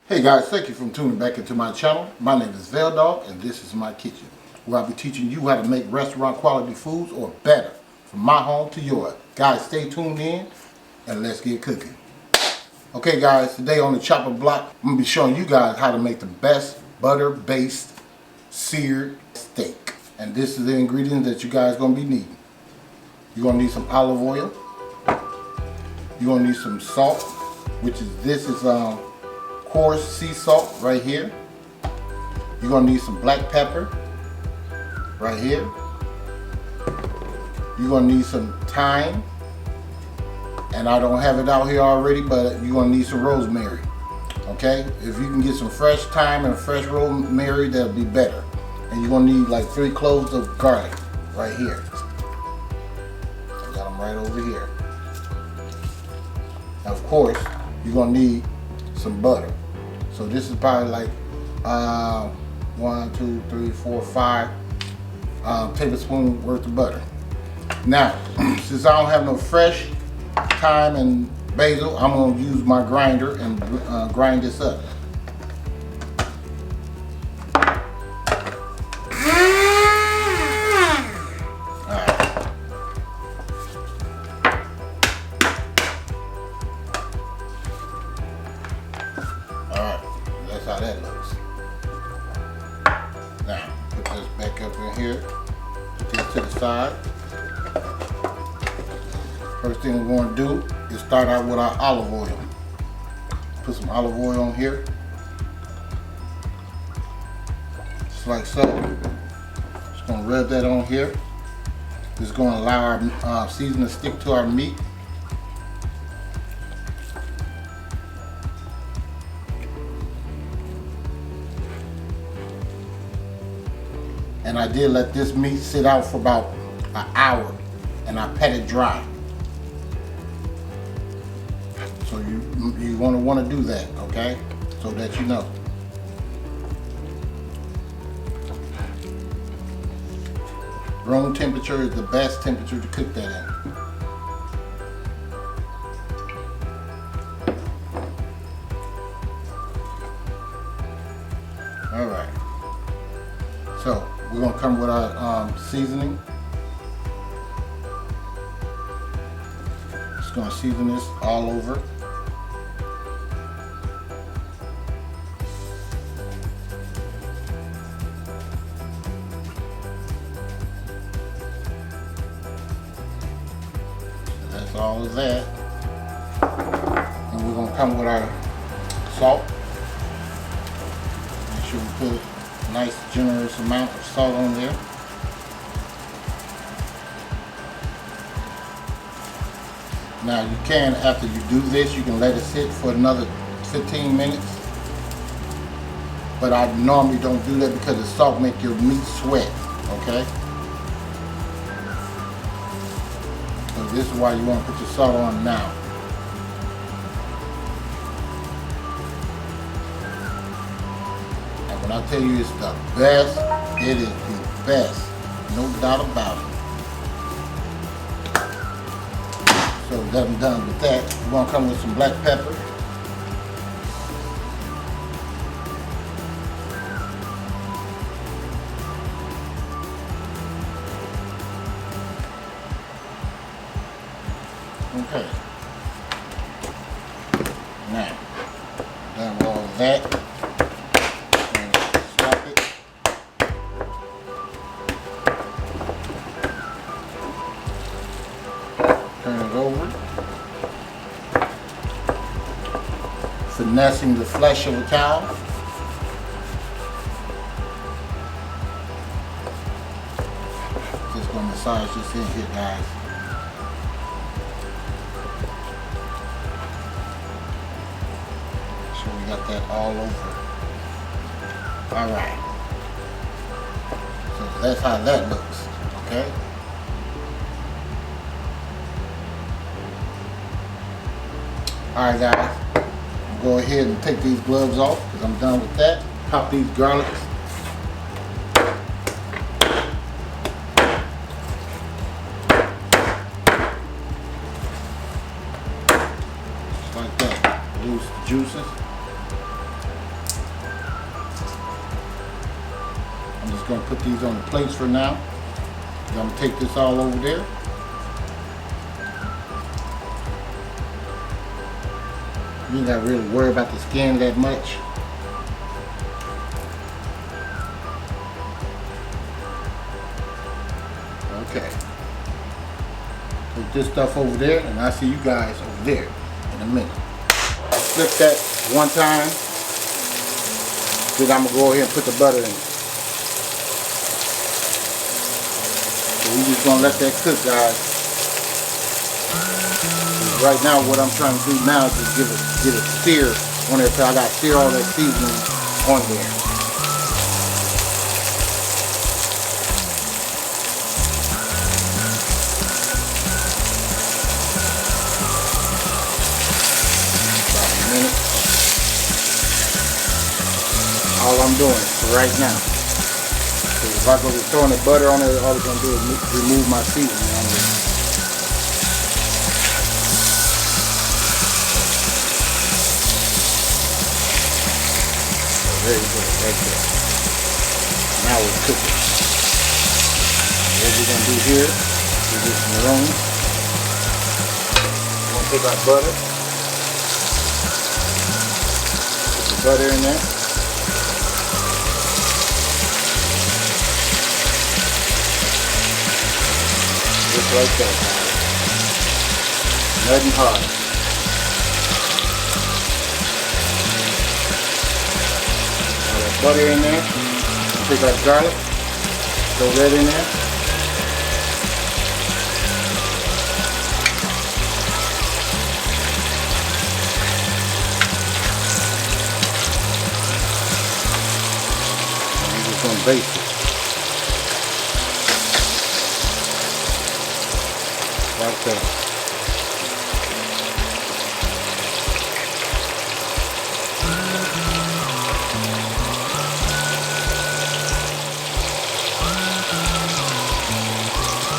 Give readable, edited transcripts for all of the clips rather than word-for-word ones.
Hey guys, thank you for tuning back into my channel. My name is VELDOGGS and this is my kitchen, where I'll be teaching you how to make restaurant quality foods or better, from my home to yours. Guys, stay tuned in and let's get cooking. Okay guys, today on the chopper block, I'm going to be showing you guys how to make the best butter-based seared steak. And this is the ingredients that you guys are going to be needing. You're going to need some olive oil. You're going to need some salt, which is, this is coarse sea salt right here. You're going to need some black pepper right here. You're going to need some thyme, and I don't have it out here already, but you're going to need some rosemary. Okay, if you can get some fresh thyme and fresh rosemary, that'll be better. And you're going to need like 3 cloves of garlic right here. I got them right over here. Now, of course, you're going to need some butter. So this is probably like 1, 2, 3, 4, 5 tablespoons worth of butter. Now, since I don't have no fresh thyme and basil, I'm going to use my grinder and grind this up. How that looks. Now, put this back up in here. Put this to the side. First thing we're going to do is start out with our olive oil. Put some olive oil on here. Just like so. Just going to rub that on here. This is going to allow our seasoning to stick to our meat. And I did let this meat sit out for about an hour, and I pat it dry. So you want to do that, okay? So that you know. Room temperature is the best temperature to cook that in. All right. So we're going to come with our seasoning. Just going to season this all over. That's all of that. And we're going to come with our salt. Make sure we put nice generous amount of salt on there. Now you can, after you do this, you can let it sit for another 15 minutes. But I normally don't do that because the salt makes your meat sweat, okay? So this is why you want to put your salt on now. When I tell you it's the best, it is the best. No doubt about it. So that I'm done with that. We're going to come with some black pepper. Okay. Now, done with all of that. Turn it over. Finessing the flesh of a cow. Just gonna massage this in here, guys. Make sure we got that all over. Alright. So that's how that looks, okay? Alright guys, I'll go ahead and take these gloves off because I'm done with that. Pop these garlics. Just like that. Loose the juices. just gonna put these on the plates for now. I'm gonna take this all over there. You ain't gotta really worry about the skin that much. Okay. Put this stuff over there, and I'll see you guys over there in a minute. Flip that one time. Then I'm gonna go ahead and put the butter in. So we're just gonna let that cook, guys. Right now, what I'm trying to do now is just get a sear on there, so I got to sear all that seasoning on there. About a minute. All I'm doing for right now. So if I go to throwing the butter on it, all it's gonna do is remove my seasoning on there. There you go, right there. Now we're cooking. What we're going to do here is get some maroon. We're going to take our butter. Put the butter in there. Just like that, guys. Nothing hard. Butter in there. Take our garlic, throw that in there. And we're just going to baste it. Like that.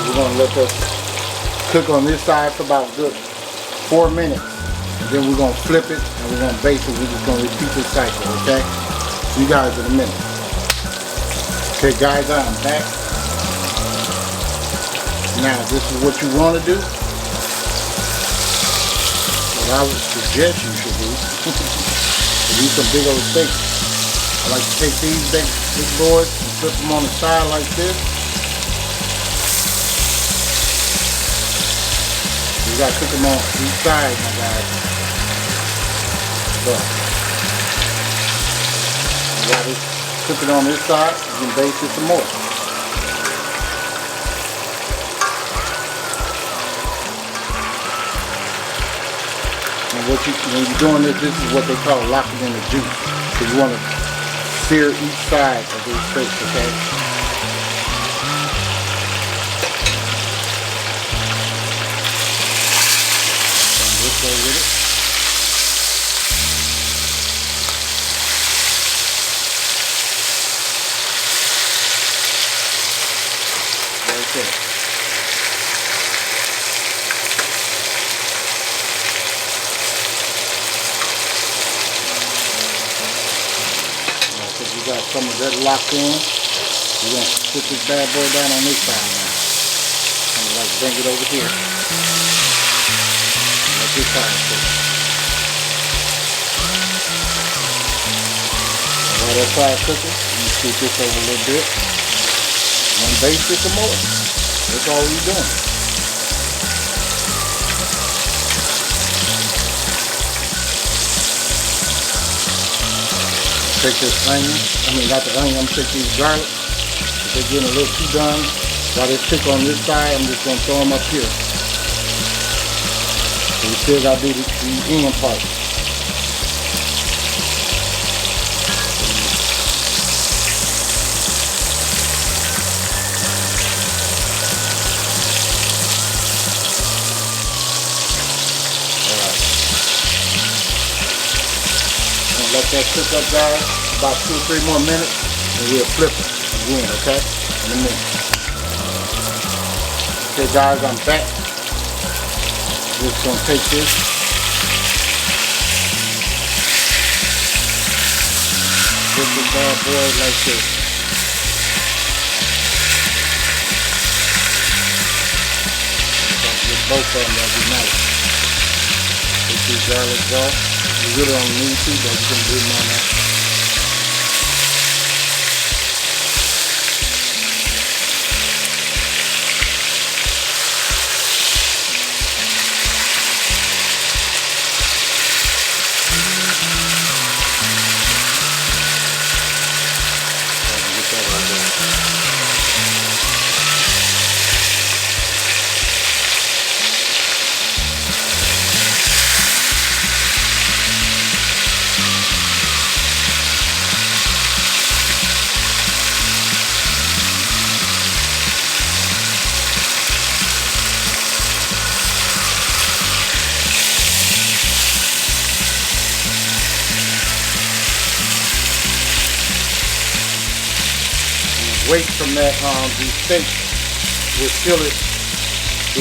We're going to let that cook on this side for about a good 4 minutes. And then we're going to flip it and we're going to baste it. We're just going to repeat this cycle, okay? See you guys in a minute. Okay, guys, I'm back. Now, this is what you want to do. What I would suggest you should do. Use some big old steaks. I like to take these big boards and flip them on the side like this. You gotta cook them on each side, my guys. So, you gotta cook it on this side, you can baste it some more. And when you're doing this is what they call locking in the juice. So you want to sear each side of these steaks, okay? Go with it. Right there. Now, because we got some of that locked in, we're going to put this bad boy down on this side now. I'm going to like bring it over here. This side too. While that side cooking, you scoot this over a little bit. And baste it some more. That's all you're doing. Take this onion, not the onion, I'm gonna take these garlic. If they're getting a little too done, while they cook on this side, I'm just gonna throw them up here. We still got to do the end part. Alright. Gonna let that cook up, guys. About 2 or 3 more minutes, and we'll flip it again, okay? In a minute. Okay, guys, I'm back. Just gonna take this, put the bad boy like this. both of them, that'd be nice. Take these garlics off. You really don't need to, but you can do them on that. Weight from that the steak will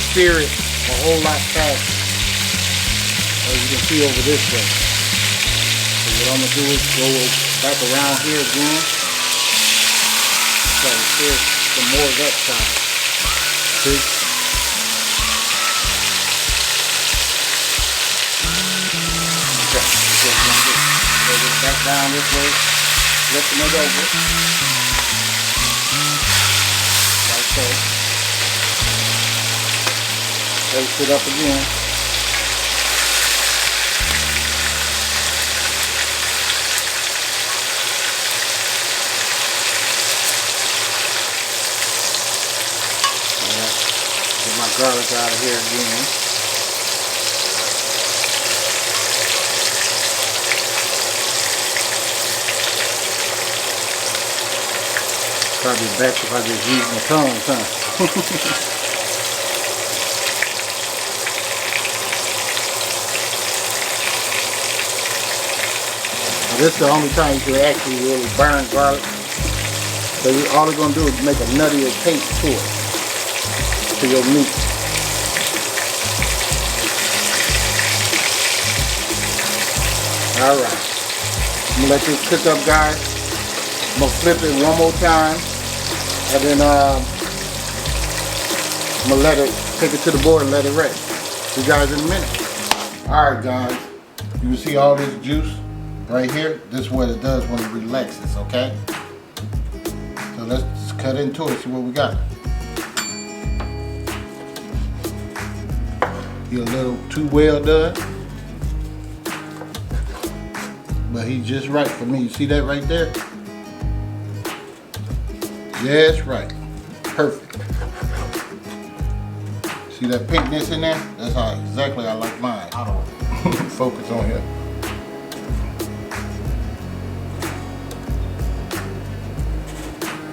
sear it a whole lot faster, as you can see over this way. So what I'm gonna do is go back around here again, try to sear some more of that side. See? Okay, so go back down this way, flipping it over. So, place it up again. Get my garlic out of here again. Probably best if I just use my tongue, huh? Now, this is the only time you can actually really burn garlic. So all it's going to do is make a nuttier taste to it, to your meat. Alright. I'm going to let this cook up, guys. I'm going to flip it one more time. And then I'm gonna let it, take it to the board and let it rest. See you guys in a minute. Alright guys, you can see all this juice right here. This is what it does when it relaxes, okay? So let's just cut into it, see what we got. You're a little too well done. But he's just right for me. You see that right there? Just right. Perfect. See that pinkness in there? That's how exactly I like mine. I don't focus on here.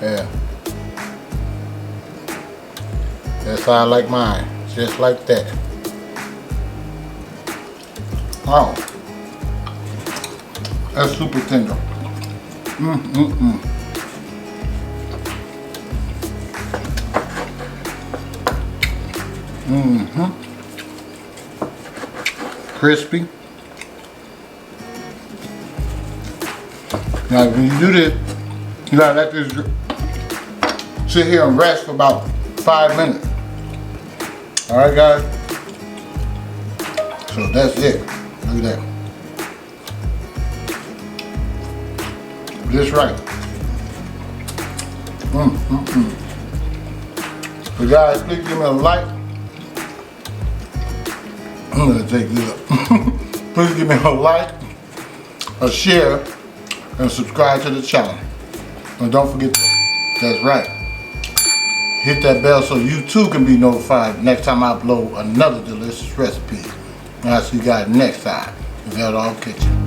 Yeah. That's how I like mine. Just like that. Oh. That's super tender. Crispy. Now when you do this, you gotta let this sit here and rest for about 5 minutes. Alright guys? So that's it. Look at that. Just right. So guys, please give me a like. I'm gonna take this up. Please give me a like, a share, and subscribe to the channel. And don't forget, that's right, hit that bell so you too can be notified next time I upload another delicious recipe. And I'll see you guys next time in VELDOGGS Kitchen.